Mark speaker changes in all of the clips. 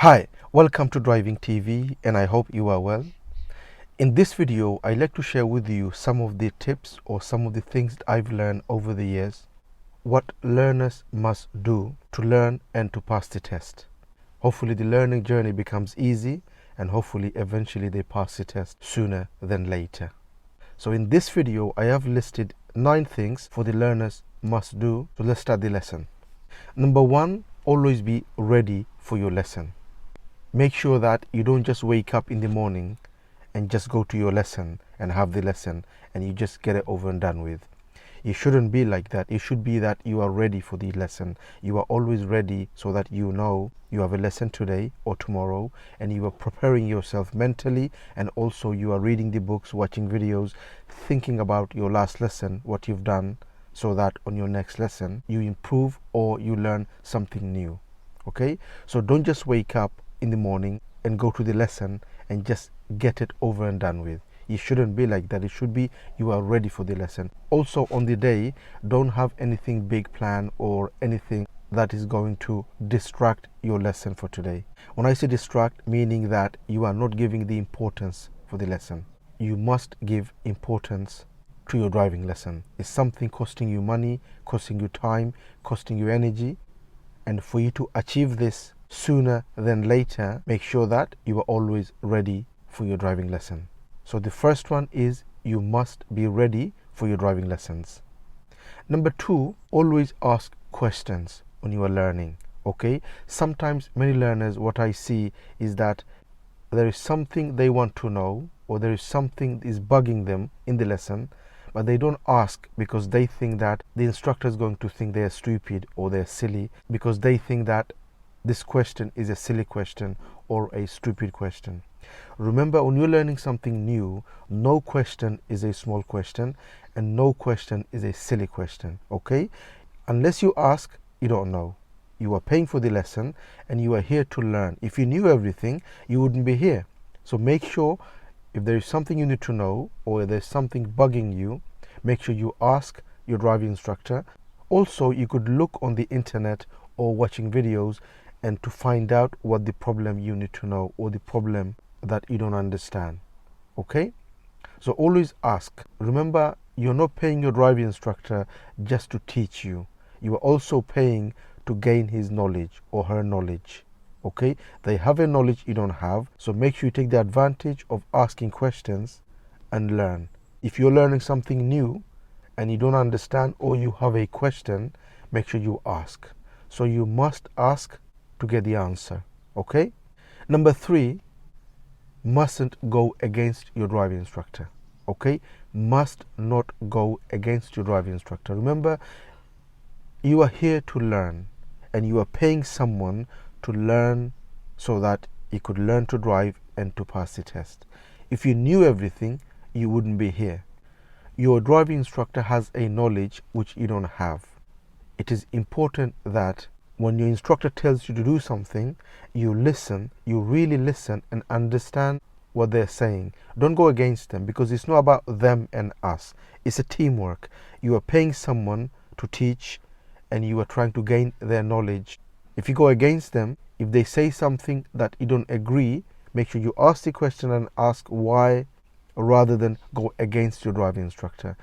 Speaker 1: Hi, welcome to Driving TV and I hope you are well. In this video, I'd like to share with you some of the tips or some of the things that I've learned over the years, what learners must do to learn and to pass the test. Hopefully the learning journey becomes easy and hopefully eventually they pass the test sooner than later. So in this video, I have listed 9 things for the learners must do. So let's start the lesson. Number 1, always be ready for your lesson. Make sure that you don't just wake up in the morning and just go to your lesson and have the lesson and you just get it over and done with. It shouldn't be like that. It should be that you are ready for the lesson. You are always ready so that you know you have a lesson today or tomorrow and you are preparing yourself mentally, and also you are reading the books, watching videos, thinking about your last lesson, what you've done, so that on your next lesson you improve or you learn something new. Okay? So don't just wake up in the morning and go to the lesson and just get it over and done with. It shouldn't be like that. It should be you are ready for the lesson. Also on the day, don't have anything big planned or anything that is going to distract your lesson for today. When I say distract, meaning that you are not giving the importance for the lesson. You must give importance to your driving lesson. It's something costing you money, costing you time, costing you energy, and for you to achieve this sooner than later, make sure that you are always ready for your driving lesson. So the first one is you must be ready for your driving lessons. Number 2, always ask questions when you are learning. Okay, sometimes many learners, what I see is that there is something they want to know or there is something is bugging them in the lesson, but they don't ask because they think that the instructor is going to think they're stupid or they're silly, because they think that this question is a silly question or a stupid question. Remember, when you're learning something new, no question is a small question and no question is a silly question. Okay, unless you ask, you don't know. You are paying for the lesson and you are here to learn. If you knew everything, you wouldn't be here. So make sure, if there is something you need to know or there's something bugging you, make sure you ask your driving instructor. Also, you could look on the internet or watching videos and to find out what the problem you need to know or the problem that you don't understand. Okay, so always ask. Remember, you're not paying your driving instructor just to teach you. You are also paying to gain his knowledge or her knowledge. Okay, they have a knowledge you don't have, so make sure you take the advantage of asking questions and learn. If you're learning something new and you don't understand or you have a question, make sure you ask. So you must ask to get the answer. Okay, number 3, mustn't go against your driving instructor. Okay, must not go against your driving instructor. Remember, you are here to learn and you are paying someone to learn so that you could learn to drive and to pass the test. If you knew everything, you wouldn't be here. Your driving instructor has a knowledge which you don't have. It is important that when your instructor tells you to do something, you listen, you really listen and understand what they're saying. Don't go against them, because it's not about them and us. It's a teamwork. You are paying someone to teach and you are trying to gain their knowledge. If you go against them, if they say something that you don't agree, make sure you ask the question and ask why, rather than go against your driving instructor.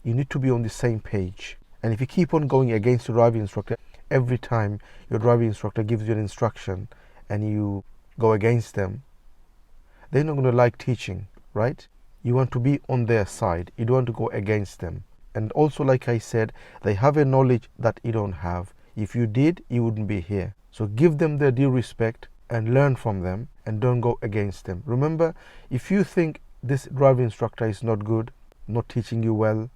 Speaker 1: You need to be on the same page. And if you keep on going against your driving instructor, every time your driving instructor gives you an instruction and you go against them, they're not going to like teaching, right? You want to be on their side. You don't want to go against them. And also, like I said, they have a knowledge that you don't have. If you did, you wouldn't be here. So give them their due respect and learn from them and don't go against them. Remember, if you think this driving instructor is not good, not teaching you well,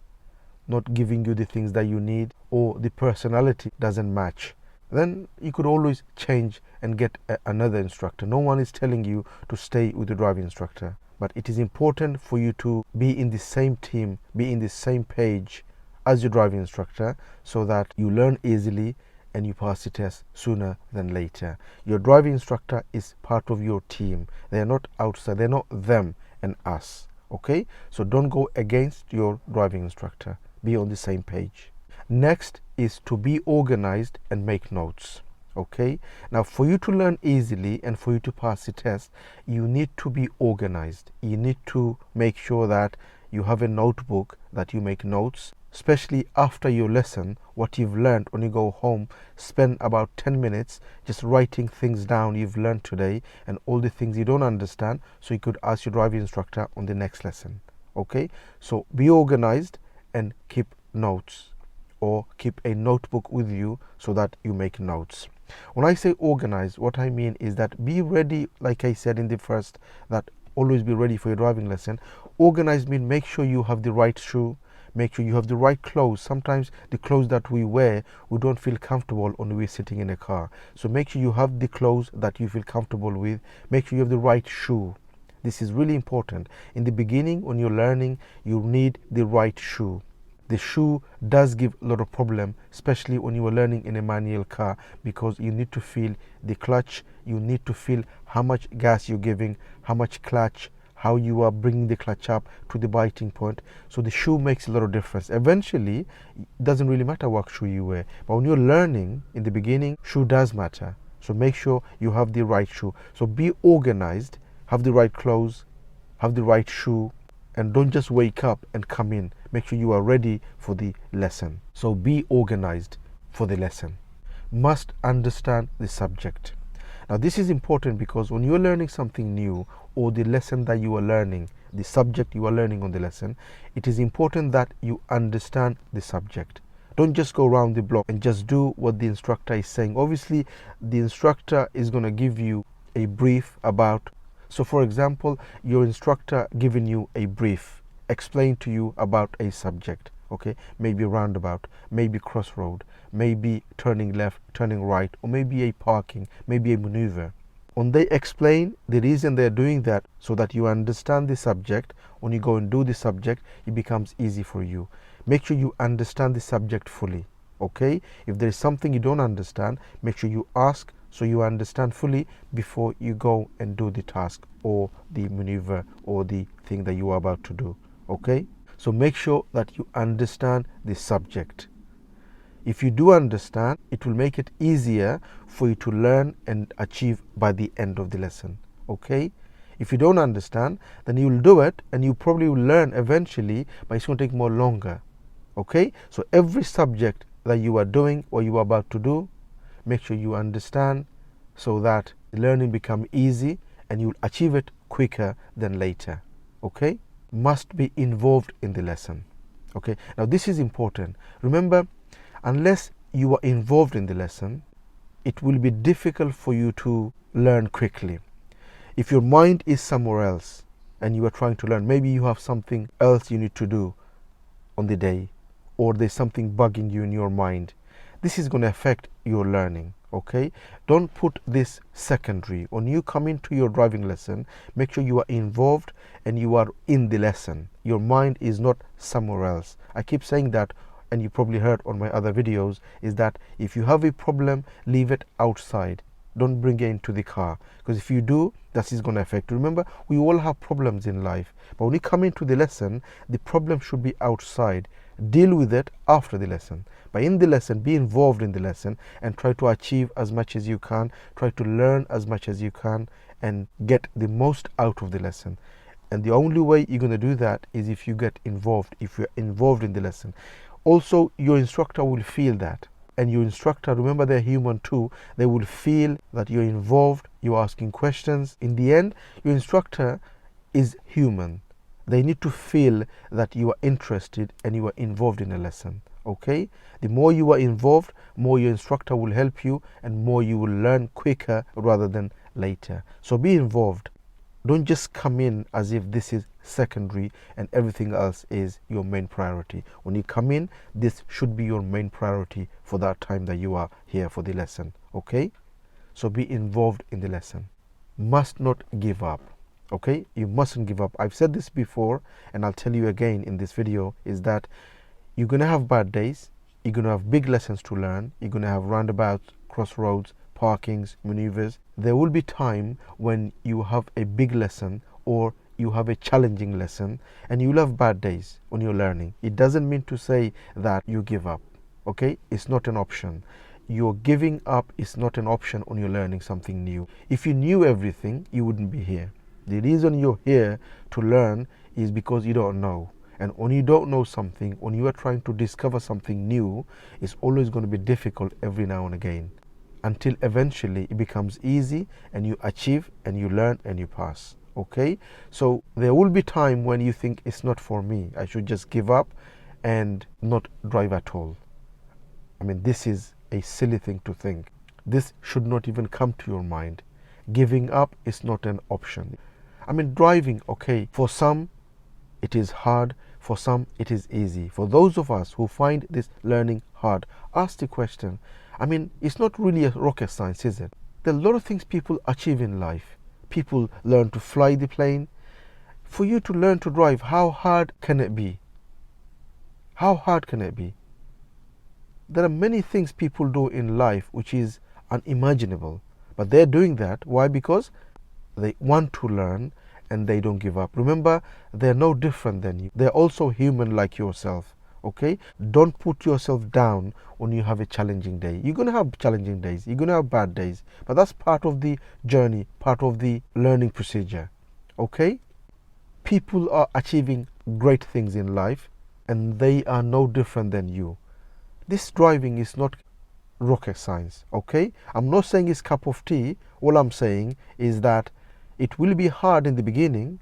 Speaker 1: not giving you the things that you need, or the personality doesn't match, then you could always change and get another instructor. No one is telling you to stay with the driving instructor, but it is important for you to be in the same team, be in the same page as your driving instructor, so that you learn easily and you pass the test sooner than later. Your driving instructor is part of your team. They are not outside. They're not them and us. Okay, so don't go against your driving instructor. Be on the same page. Next is to be organized and make notes. Okay, now for you to learn easily and for you to pass the test, you need to be organized. You need to make sure that you have a notebook that you make notes, especially after your lesson. What you've learned, when you go home, spend about 10 minutes just writing things down you've learned today and all the things you don't understand, so you could ask your driving instructor on the next lesson. Okay, so be organized and keep notes, or keep a notebook with you so that you make notes. When I say organize, what I mean is that be ready, like I said in the first, that always be ready for your driving lesson. Organize means make sure you have the right shoe, make sure you have the right clothes. Sometimes the clothes that we wear, we don't feel comfortable when we're sitting in a car. So make sure you have the clothes that you feel comfortable with. Make sure you have the right shoe. This is really important. In the beginning, when you're learning, you need the right shoe. The shoe does give a lot of problem, especially when you are learning in a manual car, because you need to feel the clutch, you need to feel how much gas you're giving, how much clutch, how you are bringing the clutch up to the biting point. So the shoe makes a lot of difference. Eventually, it doesn't really matter what shoe you wear, but when you're learning in the beginning, shoe does matter. So make sure you have the right shoe. So be organized, have the right clothes, have the right shoe, and don't just wake up and come in. Make sure you are ready for the lesson. So be organized for the lesson. Must understand the subject. Now this is important because when you're learning something new, or the lesson that you are learning, the subject you are learning on the lesson, it is important that you understand the subject. Don't just go around the block and just do what the instructor is saying. Obviously, the instructor is going to give you a brief about. So for example, your instructor giving you a brief, explain to you about a subject, okay, maybe roundabout, maybe crossroad, maybe turning left, turning right, or maybe a parking, maybe a maneuver. When they explain the reason they're doing that, so that you understand the subject, when you go and do the subject, it becomes easy for you. Make sure you understand the subject fully, okay? If there is something you don't understand, make sure you ask so you understand fully before you go and do the task or the maneuver or the thing that you are about to do, okay? So make sure that you understand the subject. If you do understand, it will make it easier for you to learn and achieve by the end of the lesson, okay? If you don't understand, then you will do it and you probably will learn eventually, but it's going to take more longer, okay? So every subject that you are doing or you are about to do, make sure you understand so that the learning becomes easy and you'll achieve it quicker than later, okay? Must be involved in the lesson, okay? Now this is important. Remember, unless you are involved in the lesson, it will be difficult for you to learn quickly. If your mind is somewhere else and you are trying to learn, maybe you have something else you need to do on the day, or there's something bugging you in your mind, this is going to affect your learning, okay? Don't put this secondary. When you come into your driving lesson, make sure you are involved and you are in the lesson. Your mind is not somewhere else. I keep saying that, and you probably heard on my other videos, is that if you have a problem, leave it outside. Don't bring it into the car, because if you do, that is going to affect you. Remember, we all have problems in life, but when you come into the lesson, the problem should be outside. Deal with it after the lesson. But in the lesson, be involved in the lesson and try to achieve as much as you can. Try to learn as much as you can and get the most out of the lesson. And the only way you're going to do that is if you get involved, if you're involved in the lesson. Also, your instructor will feel that. And your instructor, remember, they're human too. They will feel that you're involved, you're asking questions. In the end, your instructor is human. They need to feel that you are interested and you are involved in a lesson, okay? The more you are involved, more your instructor will help you and more you will learn quicker rather than later. So be involved. Don't just come in as if this is secondary and everything else is your main priority. When you come in, this should be your main priority for that time that you are here for the lesson, okay? So be involved in the lesson. Must not give up, okay? You mustn't give up. I've said this before and I'll tell you again in this video, is that you're going to have bad days, you're going to have big lessons to learn, you're going to have roundabouts, crossroads, parkings, maneuvers. There will be time when you have a big lesson or you have a challenging lesson, and you'll have bad days when you're learning. It doesn't mean to say that you give up, okay? It's not an option. your giving up is not an option when you're learning something new. If you knew everything, you wouldn't be here. The reason you're here to learn is because you don't know. And when you don't know something, when you are trying to discover something new, it's always going to be difficult every now and again, until eventually it becomes easy and you achieve and you learn and you pass. Okay? So there will be time when you think it's not for me. I should just give up and not drive at all. I mean, this is a silly thing to think. This should not even come to your mind. Giving up is not an option. I mean, driving, okay, for some it is hard, for some it is easy. For those of us who find this learning hard, ask the question. I mean, it's not really a rocket science, is it? There are a lot of things people achieve in life. People learn to fly the plane. For you to learn to drive, how hard can it be? How hard can it be? There are many things people do in life which is unimaginable, but they're doing that. Why? Because they want to learn and they don't give up. Remember, they're no different than you. They're also human like yourself. Okay? Don't put yourself down when you have a challenging day. You're going to have challenging days. You're going to have bad days. But that's part of the journey, part of the learning procedure. Okay? People are achieving great things in life and they are no different than you. This driving is not rocket science, okay? I'm not saying it's cup of tea. All I'm saying is that it will be hard in the beginning.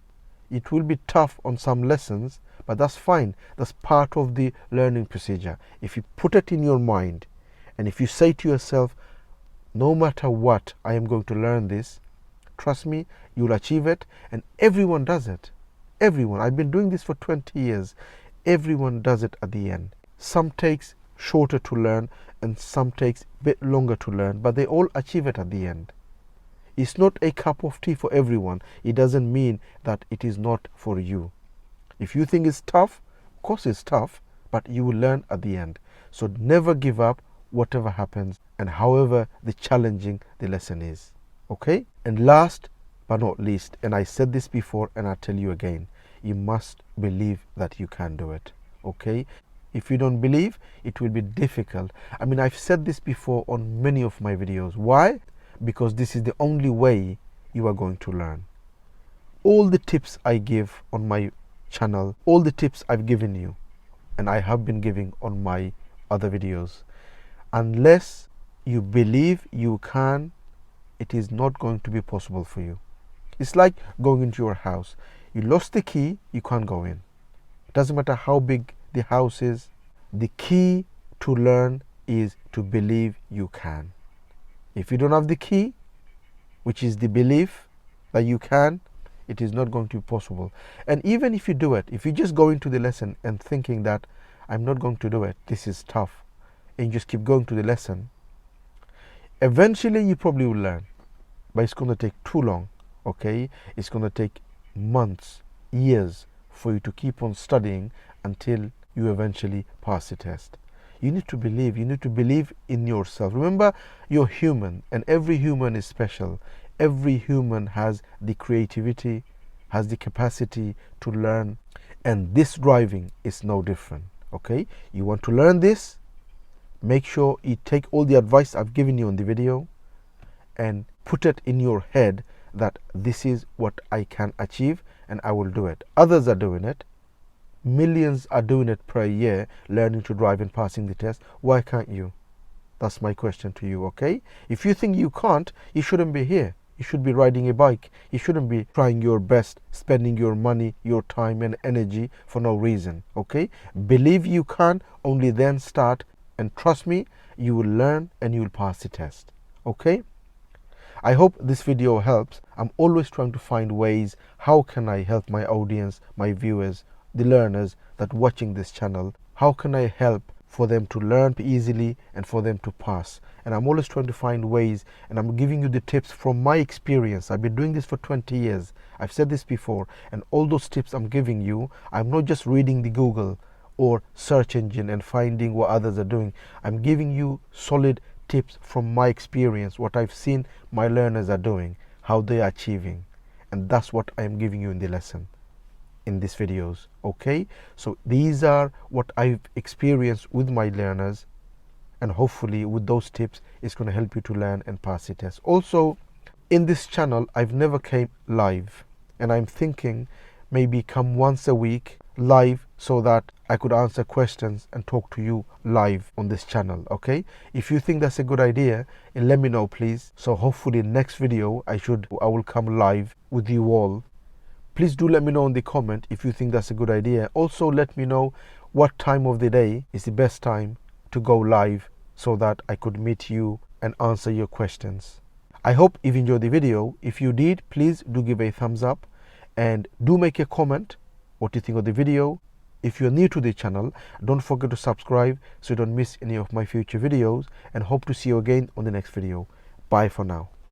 Speaker 1: It will be tough on some lessons, but that's fine. That's part of the learning procedure. If you put it in your mind and if you say to yourself, no matter what, I am going to learn this, trust me, you'll achieve it. And everyone does it. Everyone. I've been doing this for 20 years. Everyone does it at the end. Some takes shorter to learn and some takes a bit longer to learn, but they all achieve it at the end. It's not a cup of tea for everyone. It doesn't mean that it is not for you. If you think it's tough, of course it's tough, but you will learn at the end. So never give up, whatever happens and however the challenging the lesson is. Okay? And last but not least, and I said this before and I'll tell you again, you must believe that you can do it. Okay? If you don't believe, it will be difficult. I mean, I've said this before on many of my videos. Why? Because this is the only way you are going to learn. All the tips I give on my channel, all the tips I've given you, and I have been giving on my other videos, unless you believe you can, it is not going to be possible for you. It's like going into your house. You lost the key, you can't go in. It doesn't matter how big the house is. The key to learn is to believe you can. If you don't have the key, which is the belief that you can, it is not going to be possible. And even if you do it, if you just go into the lesson and thinking that I'm not going to do it, this is tough, and you just keep going to the lesson, eventually you probably will learn, but it's going to take too long. Okay? It's going to take months, years for you to keep on studying until you eventually pass the test. You need to believe. You need to believe in yourself. Remember, you're human and every human is special. Every human has the creativity, has the capacity to learn, and this driving is no different. Okay? You want to learn this? Make sure you take all the advice I've given you on the video and put it in your head that this is what I can achieve and I will do it. Others are doing it. Millions are doing it per year, learning to drive and passing the test. Why can't you? That's my question to you, okay? If you think you can't, you shouldn't be here. You should be riding a bike. You shouldn't be trying your best, spending your money, your time and energy for no reason, okay? Believe you can, only then start, and trust me, you will learn and you will pass the test, okay? I hope this video helps. I'm always trying to find ways, how can I help my audience, my viewers, the learners that watching this channel, how can I help for them to learn easily and for them to pass? And I'm always trying to find ways, and I'm giving you the tips from my experience. I've been doing this for 20 years. I've said this before, and all those tips I'm giving you, I'm not just reading the Google or search engine and finding what others are doing. I'm giving you solid tips from my experience, what I've seen my learners are doing, how they are achieving, and that's what I'm giving you in the lesson, in these videos. Okay, so these are what I've experienced with my learners, and hopefully with those tips it's going to help you to learn and pass the test. Also, in this channel I've never came live, and I'm thinking maybe come once a week live so that I could answer questions and talk to you live on this channel. Okay, if you think that's a good idea, and let me know please. So hopefully next video I will come live with you all. Please do let me know in the comment if you think that's a good idea. Also let me know what time of the day is the best time to go live so that I could meet you and answer your questions. I hope you've enjoyed the video. If you did, please do give a thumbs up and do make a comment what you think of the video. If you're new to the channel, don't forget to subscribe so you don't miss any of my future videos, and hope to see you again on the next video. Bye for now.